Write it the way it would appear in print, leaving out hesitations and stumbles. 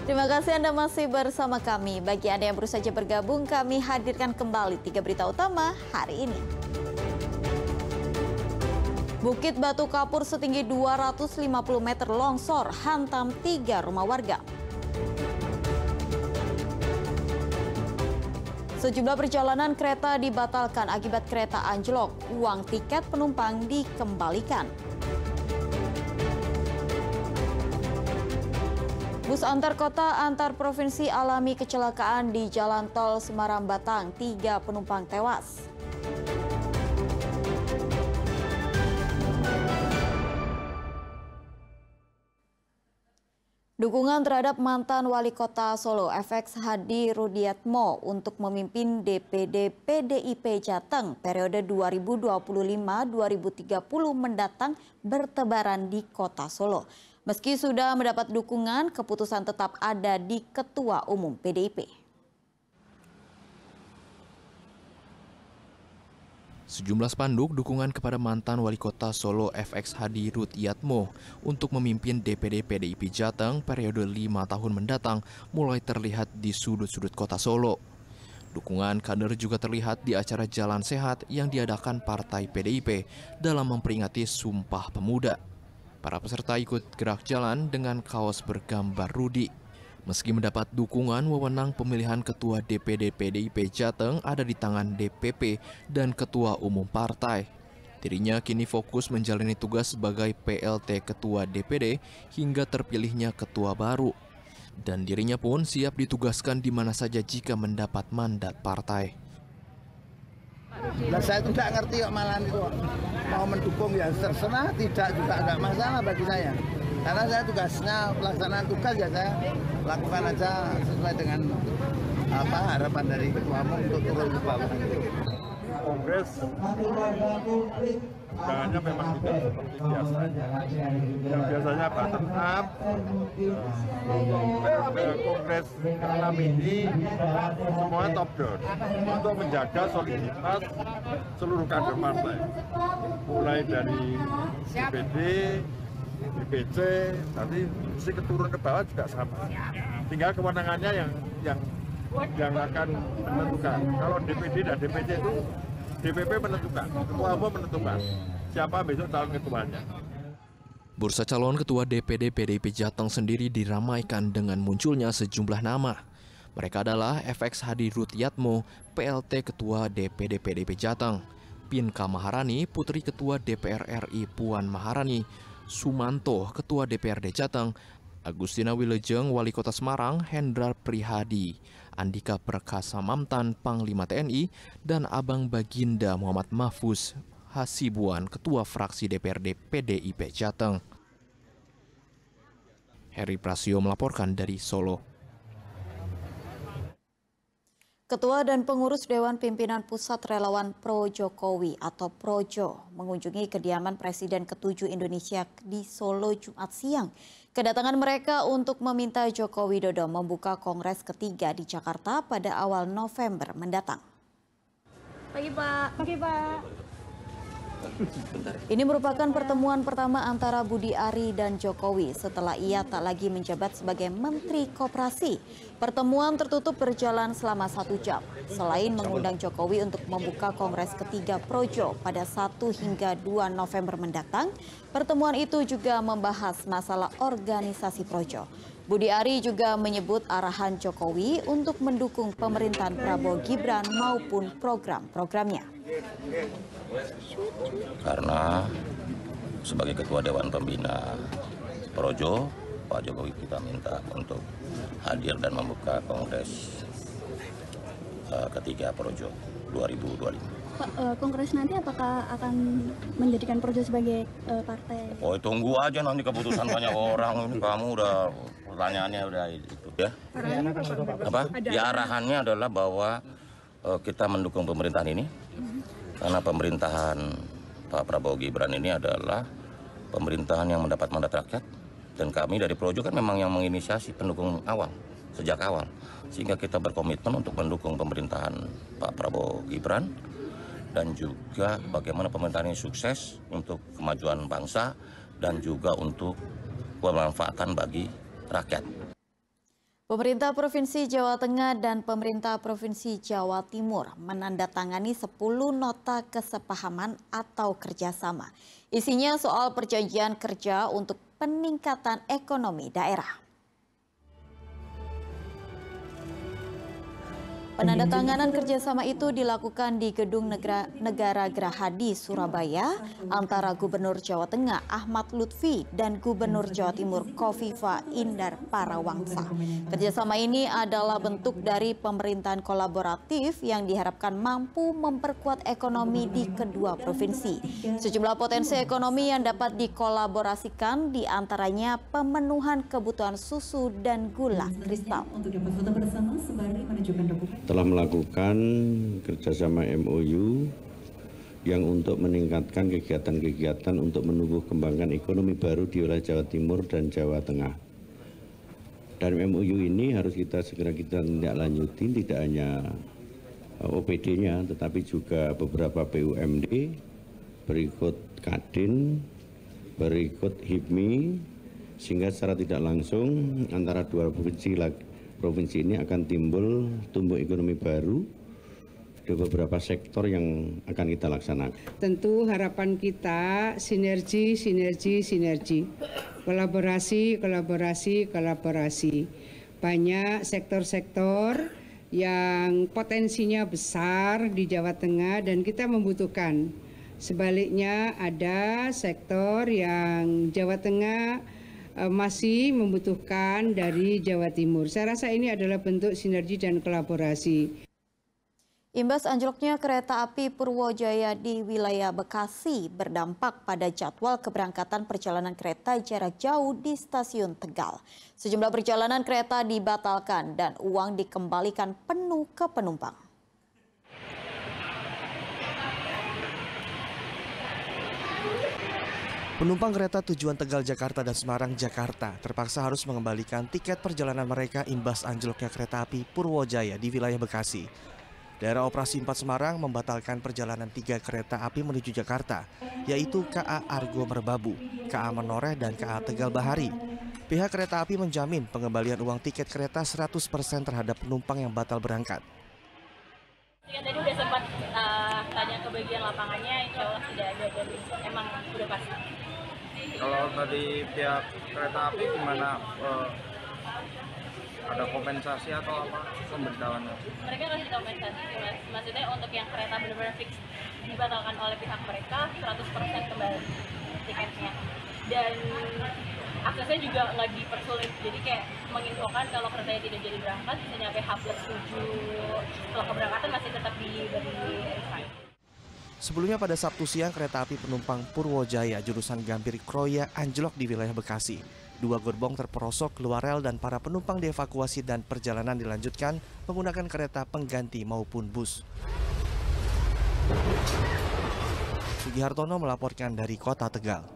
Terima kasih Anda masih bersama kami. Bagi Anda yang baru saja bergabung, kami hadirkan kembali 3 berita utama hari ini. Bukit Batu Kapur setinggi 250 meter longsor hantam 3 rumah warga. Sejumlah perjalanan kereta dibatalkan akibat kereta anjlok. Uang tiket penumpang dikembalikan. Bus antar kota antar provinsi alami kecelakaan di Jalan Tol Semarang Batang, 3 penumpang tewas. Dukungan terhadap mantan wali kota Solo FX Hadi Rudiatmo untuk memimpin DPD PDIP Jateng periode 2025-2030 mendatang bertebaran di kota Solo. Meski sudah mendapat dukungan, keputusan tetap ada di Ketua Umum PDIP. Sejumlah spanduk dukungan kepada mantan wali kota Solo FX Hadi Rudiatmo untuk memimpin DPD PDIP Jateng periode 5 tahun mendatang mulai terlihat di sudut-sudut kota Solo. Dukungan kader juga terlihat di acara Jalan Sehat yang diadakan Partai PDIP dalam memperingati Sumpah Pemuda. Para peserta ikut gerak jalan dengan kaos bergambar Rudi. Meski mendapat dukungan, wewenang pemilihan Ketua DPD PDIP Jateng ada di tangan DPP dan Ketua Umum Partai. Dirinya kini fokus menjalani tugas sebagai PLT Ketua DPD hingga terpilihnya Ketua baru. Dan dirinya pun siap ditugaskan di mana saja jika mendapat mandat partai. Nah, saya itu tidak ngerti kok malah itu mau mendukung ya terserah, tidak juga nggak masalah bagi saya. Karena saya tugasnya pelaksanaan tugas ya saya lakukan aja sesuai dengan harapan dari Ketua Umum untuk turun ke bawah. Kongres undangannya memang tidak seperti biasanya. Yang biasanya bottom up, Kongres ke-6 ini semua top down untuk menjaga soliditas seluruh kader partai. Mulai dari DPD, DPC, nanti mesti keturun ke bawah juga sama. Tinggal kewenangannya yang akan menentukan. Kalau DPD dan DPC itu DPP menentukan, Ketua Umum menentukan siapa besok calon ketuanya. Bursa calon Ketua DPD PDIP Jateng sendiri diramaikan dengan munculnya sejumlah nama. Mereka adalah FX Hadi Rudiatmo, PLT Ketua DPD PDIP Jateng, Pinka Maharani, Putri Ketua DPR RI Puan Maharani, Sumanto, Ketua DPRD Jateng, Agustina Wilujeng, Wali Kota Semarang, Hendrar Prihadi, Andika Perkasa Mamtan, Panglima TNI, dan Abang Baginda Muhammad Mahfuz Hasibuan, Ketua Fraksi DPRD PDIP Jateng. Heri Prasio melaporkan dari Solo. Ketua dan pengurus Dewan Pimpinan Pusat Relawan Pro Jokowi atau Projo mengunjungi kediaman Presiden ke-7 Indonesia di Solo Jumat siang. Kedatangan mereka untuk meminta Joko Widodo membuka Kongres ketiga di Jakarta pada awal November mendatang. Pagi Pak. Pagi Pak. Ini merupakan pertemuan pertama antara Budi Ari dan Jokowi setelah ia tak lagi menjabat sebagai Menteri Koperasi. Pertemuan tertutup berjalan selama 1 jam. Selain mengundang Jokowi untuk membuka Kongres ketiga Projo pada 1 hingga 2 November mendatang, pertemuan itu juga membahas masalah organisasi Projo. Budi Ari juga menyebut arahan Jokowi untuk mendukung pemerintahan Prabowo Gibran maupun program-programnya. Karena sebagai Ketua Dewan Pembina Projo, Pak Jokowi kita minta untuk hadir dan membuka Kongres ketiga Projo 2025. Pak, Kongres nanti apakah akan menjadikan Projo sebagai partai? Oh, tunggu aja nanti keputusan banyak orang. Ini kamu udah pertanyaannya udah itu ya. Apa? Ya arahannya adalah bahwa kita mendukung pemerintahan ini. Karena pemerintahan Pak Prabowo Gibran ini adalah pemerintahan yang mendapat mandat rakyat. Dan kami dari Projo kan memang yang menginisiasi pendukung awal, sejak awal. Sehingga kita berkomitmen untuk mendukung pemerintahan Pak Prabowo Gibran. Dan juga bagaimana pemerintahan ini sukses untuk kemajuan bangsa dan juga untuk pemanfaatan bagi rakyat. Pemerintah Provinsi Jawa Tengah dan Pemerintah Provinsi Jawa Timur menandatangani 10 nota kesepahaman atau kerjasama. Isinya soal perjanjian kerja untuk peningkatan ekonomi daerah. Penandatanganan kerjasama itu dilakukan di Gedung Negara Gerahadi, Surabaya, antara Gubernur Jawa Tengah Ahmad Lutfi dan Gubernur Jawa Timur Kofifa Indar Parawangsa. Kerjasama ini adalah bentuk dari pemerintahan kolaboratif yang diharapkan mampu memperkuat ekonomi di kedua provinsi. Sejumlah potensi ekonomi yang dapat dikolaborasikan diantaranya pemenuhan kebutuhan susu dan gula kristal. Telah melakukan kerjasama MOU yang untuk meningkatkan kegiatan-kegiatan untuk menumbuh kembangkan ekonomi baru di wilayah Jawa Timur dan Jawa Tengah. Dan MOU ini harus kita tindak lanjutin, tidak hanya OPD-nya, tetapi juga beberapa BUMD, berikut Kadin, berikut HIPMI, sehingga secara tidak langsung antara dua provinsi ini akan tumbuh ekonomi baru di beberapa sektor yang akan kita laksanakan. Tentu harapan kita sinergi, kolaborasi. Banyak sektor-sektor yang potensinya besar di Jawa Tengah dan kita membutuhkan. Sebaliknya ada sektor yang Jawa Tengah masih membutuhkan dari Jawa Timur. Saya rasa ini adalah bentuk sinergi dan kolaborasi. Imbas anjloknya kereta api Purwojaya di wilayah Bekasi berdampak pada jadwal keberangkatan perjalanan kereta jarak jauh di stasiun Tegal. Sejumlah perjalanan kereta dibatalkan dan uang dikembalikan penuh ke penumpang. Penumpang kereta tujuan Tegal Jakarta dan Semarang Jakarta terpaksa harus mengembalikan tiket perjalanan mereka imbas anjloknya kereta api Purwojaya di wilayah Bekasi. Daerah Operasi 4 Semarang membatalkan perjalanan 3 kereta api menuju Jakarta, yaitu KA Argo Merbabu, KA Menoreh, dan KA Tegal Bahari. Pihak kereta api menjamin pengembalian uang tiket kereta 100% terhadap penumpang yang batal berangkat. Ya, tadi udah sempat tanya ke bagian lapangannya, insya Allah tidak ada dan emang udah pasti. Kalau tadi pihak kereta api gimana? Ada kompensasi atau apa pemberitahuannya? Mereka kasih kompensasi, Mas. Maksudnya untuk yang kereta benar-benar fix dibatalkan oleh pihak mereka 100% kembali tiketnya. Dan aksesnya juga nggak dipersulit, jadi kayak menginfokan kalau keretanya tidak jadi berangkat bisa nyampe H+7, kalau keberangkatan masih tetap diberi refund. Sebelumnya pada Sabtu siang kereta api penumpang Purwojaya jurusan Gambir Kroya anjlok di wilayah Bekasi. 2 gerbong terperosok keluar rel dan para penumpang dievakuasi dan perjalanan dilanjutkan menggunakan kereta pengganti maupun bus. Sugihartono melaporkan dari Kota Tegal.